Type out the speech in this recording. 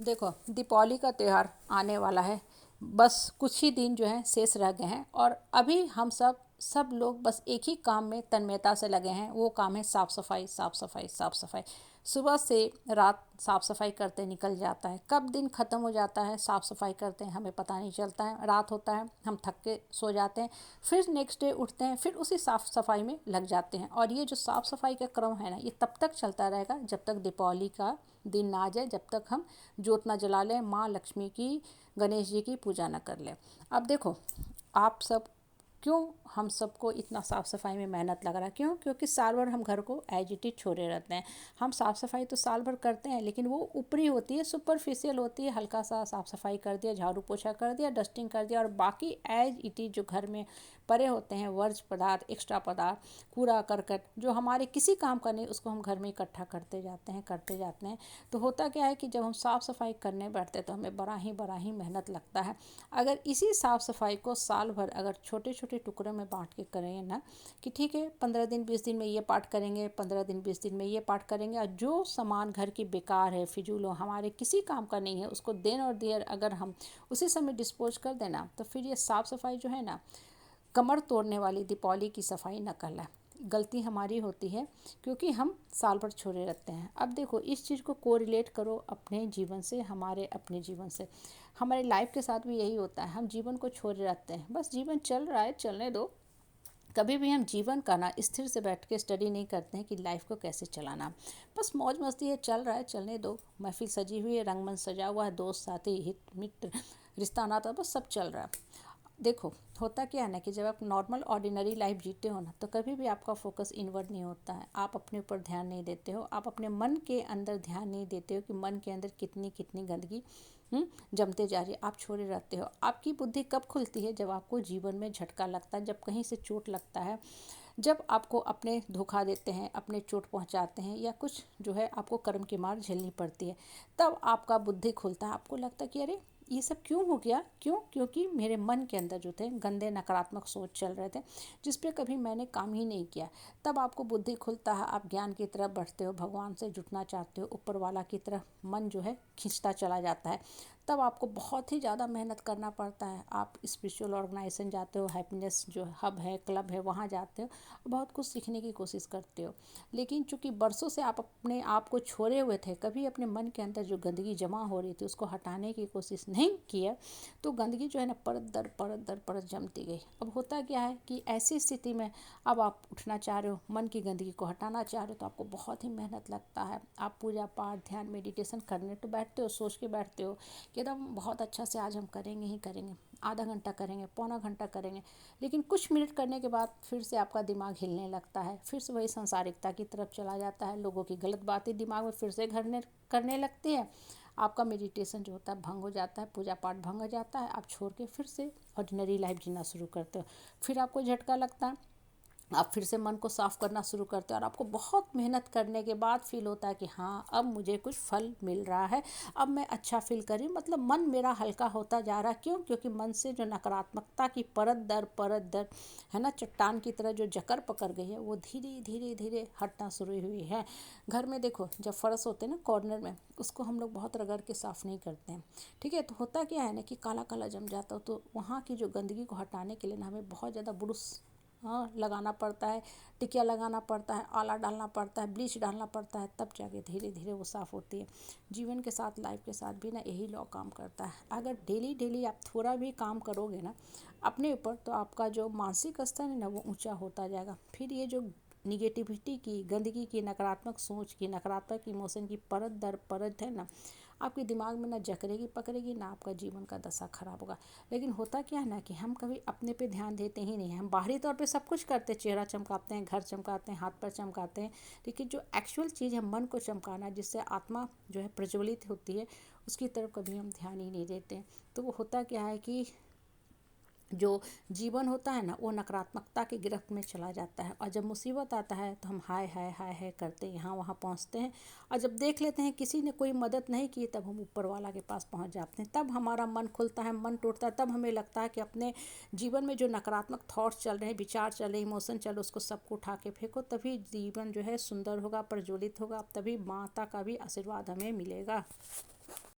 देखो, दीपावली का त्यौहार आने वाला है। बस कुछ ही दिन जो हैं शेष रह गए हैं और अभी हम सब लोग बस एक ही काम में तन्मयता से लगे हैं। वो काम है साफ़ सफाई, साफ़ सफाई, साफ़ सफाई। सुबह से रात साफ़ सफाई करते निकल जाता है, कब दिन ख़त्म हो जाता है साफ़ सफाई करते हैं हमें पता नहीं चलता है। रात होता है, हम थक के सो जाते हैं, फिर नेक्स्ट डे उठते हैं, फिर उसी साफ़ सफाई में लग जाते हैं। और ये जो साफ़ सफाई का क्रम है ना, ये तब तक चलता रहेगा जब तक दीपावली का दिन ना आ जाए, जब तक हम जोत ना जला लें, माँ लक्ष्मी की, गणेश जी की पूजा ना कर लें। अब देखो, आप सब क्यों, हम सबको इतना साफ़ सफाई में मेहनत लग रहा है, क्यों? क्योंकि साल भर हम घर को एज इट इज छोड़े रहते हैं। हम साफ़ सफाई तो साल भर करते हैं, लेकिन वो ऊपरी होती है, सुपरफिशियल होती है। हल्का सा साफ़ सफाई कर दिया, झाड़ू पोछा कर दिया, डस्टिंग कर दिया, और बाकी एज इट इज जो घर में पड़े होते हैं वर्ज्य पदार्थ, एक्स्ट्रा पदार्थ, कूड़ा करकट, जो हमारे किसी काम का नहीं, उसको हम घर में इकट्ठा करते जाते हैं। तो होता क्या है कि जब हम साफ़ सफाई करने बैठते हैं तो हमें बड़ा ही मेहनत लगता है। अगर इसी साफ़ सफाई को साल भर अगर छोटे छोटे टुकड़ों में बांट के करें ना, कि ठीक है 15 दिन 20 दिन में ये पार्ट करेंगे, 15 दिन 20 दिन में ये पार्ट करेंगे, और जो सामान घर की बेकार है, फिजूल हो, हमारे किसी काम का नहीं है, उसको देन और देर अगर हम उसी समय डिस्पोज कर देना, तो फिर ये साफ़ सफाई जो है ना, कमर तोड़ने वाली दीपावली की सफाई न कहलाए। गलती हमारी होती है क्योंकि हम साल भर छोड़े रहते हैं। अब देखो, इस चीज़ को कोरिलेट करो अपने जीवन से, हमारे अपने जीवन से। हमारे लाइफ के साथ भी यही होता है, हम जीवन को छोड़े रहते हैं। बस जीवन चल रहा है, चलने दो। कभी भी हम जीवन का ना स्थिर से बैठ के स्टडी नहीं करते हैं कि लाइफ को कैसे चलाना। बस मौज मस्ती है, चल रहा है, चलने दो। महफिल सजी हुई है, रंगमंच सजा हुआ है, दोस्त साथी हित मित्र, रिश्ता नाता, बस सब चल रहा है। देखो, होता क्या है ना कि जब आप नॉर्मल ऑर्डिनरी लाइफ जीते हो ना, तो कभी भी आपका फोकस इनवर्ड नहीं होता है। आप अपने ऊपर ध्यान नहीं देते हो, आप अपने मन के अंदर ध्यान नहीं देते हो कि मन के अंदर कितनी कितनी गंदगी जमते जा रही है। आप छोड़े रहते हो। आपकी बुद्धि कब खुलती है? जब आपको जीवन में झटका लगता है, जब कहीं से चोट लगता है, जब आपको अपने धोखा देते हैं, अपने चोट पहुंचाते हैं, या कुछ जो है आपको कर्म की मार झेलनी पड़ती है, तब आपका बुद्धि खुलता है। आपको लगता है कि अरे ये सब क्यों हो गया, क्यों? क्योंकि मेरे मन के अंदर जो थे गंदे नकारात्मक सोच चल रहे थे, जिस पे कभी मैंने काम ही नहीं किया। तब आपको बुद्धि खुलता है, आप ज्ञान की तरफ बढ़ते हो, भगवान से जुटना चाहते हो, ऊपर वाला की तरफ मन जो है खींचता चला जाता है। तब आपको बहुत ही ज़्यादा मेहनत करना पड़ता है। आप स्पिरिचुअल ऑर्गेनाइजेशन जाते हो, हैप्पीनेस जो हब है, क्लब है, वहाँ जाते हो, बहुत कुछ सीखने की कोशिश करते हो। लेकिन चूंकि बरसों से आप अपने आप को छोड़े हुए थे, कभी अपने मन के अंदर जो गंदगी जमा हो रही थी उसको हटाने की कोशिश नहीं किया, तो गंदगी जो है ना परत दर परत जमती गई। अब होता क्या है कि ऐसी स्थिति में अब आप उठना चाह रहे हो, मन की गंदगी को हटाना चाह रहे हो, तो आपको बहुत ही मेहनत लगता है। आप पूजा पाठ, ध्यान, मेडिटेशन करने तो बैठते हो, सोच के बैठते हो कि एकदम बहुत अच्छा से आज हम करेंगे ही करेंगे, आधा घंटा करेंगे, पौना घंटा करेंगे। लेकिन कुछ मिनट करने के बाद फिर से आपका दिमाग हिलने लगता है, फिर से वही सांसारिकता की तरफ चला जाता है, लोगों की गलत बातें दिमाग में फिर से घरने करने लगती है। आपका मेडिटेशन जो होता है भंग हो जाता है, पूजा पाठ भंग हो जाता है, आप छोड़ के फिर से ऑर्डिनरी लाइफ जीना शुरू करते हो। फिर आपको झटका लगता है, आप फिर से मन को साफ़ करना शुरू करते हो, और आपको बहुत मेहनत करने के बाद फील होता है कि हाँ, अब मुझे कुछ फल मिल रहा है, अब मैं अच्छा फील कर रही हूँ, मतलब मन मेरा हल्का होता जा रहा है। क्यों? क्योंकि मन से जो नकारात्मकता की परत दर है ना, चट्टान की तरह जो जकड़ पकड़ गई है, वो धीरे धीरे धीरे हटना शुरू हुई है। घर में देखो, जब फर्श होते हैं ना कॉर्नर में, उसको हम लोग बहुत रगड़ के साफ़ नहीं करते हैं, ठीक है? तो होता क्या है ना कि काला काला जम जाता हो, तो वहाँ की जो गंदगी को हटाने के लिए ना हमें बहुत ज़्यादा बुरुश लगाना पड़ता है, टिकिया लगाना पड़ता है, आला डालना पड़ता है, ब्लीच डालना पड़ता है, तब जाके धीरे धीरे वो साफ़ होती है। जीवन के साथ, लाइफ के साथ भी ना यही लॉ काम करता है। अगर डेली डेली आप थोड़ा भी काम करोगे ना अपने ऊपर, तो आपका जो मानसिक स्तर है ना वो ऊंचा होता जाएगा। फिर ये जो निगेटिविटी की, गंदगी की, नकारात्मक सोच की, नकारात्मक इमोशन की परत दर परत है ना, आपके दिमाग में ना जकड़ेगी पकड़ेगी, ना आपका जीवन का दशा खराब होगा। लेकिन होता क्या है ना कि हम कभी अपने पे ध्यान देते ही नहीं हैं। हम बाहरी तौर पे सब कुछ करते हैं, चेहरा चमकाते हैं, घर चमकाते हैं, हाथ पैर चमकाते हैं, लेकिन जो एक्चुअल चीज़ है मन को चमकाना, जिससे आत्मा जो है प्रज्वलित होती है, उसकी तरफ कभी हम ध्यान ही नहीं देते हैं। तो वो होता क्या है कि जो जीवन होता है ना वो नकारात्मकता की गिरफ्त में चला जाता है, और जब मुसीबत आता है तो हम हाय हाय हाय हाय करते यहाँ वहाँ पहुँचते हैं, और जब देख लेते हैं किसी ने कोई मदद नहीं की, तब हम ऊपर वाला के पास पहुँच जाते हैं। तब हमारा मन खुलता है, मन टूटता है, तब हमें लगता है कि अपने जीवन में जो नकारात्मक थॉट्स चल रहे हैं, विचार चल रहे हैं, इमोशन चल रहे हैं, उसको सबको उठा के फेंको, तभी जीवन जो है सुंदर होगा, प्रज्वलित होगा, तभी माता का भी आशीर्वाद हमें मिलेगा।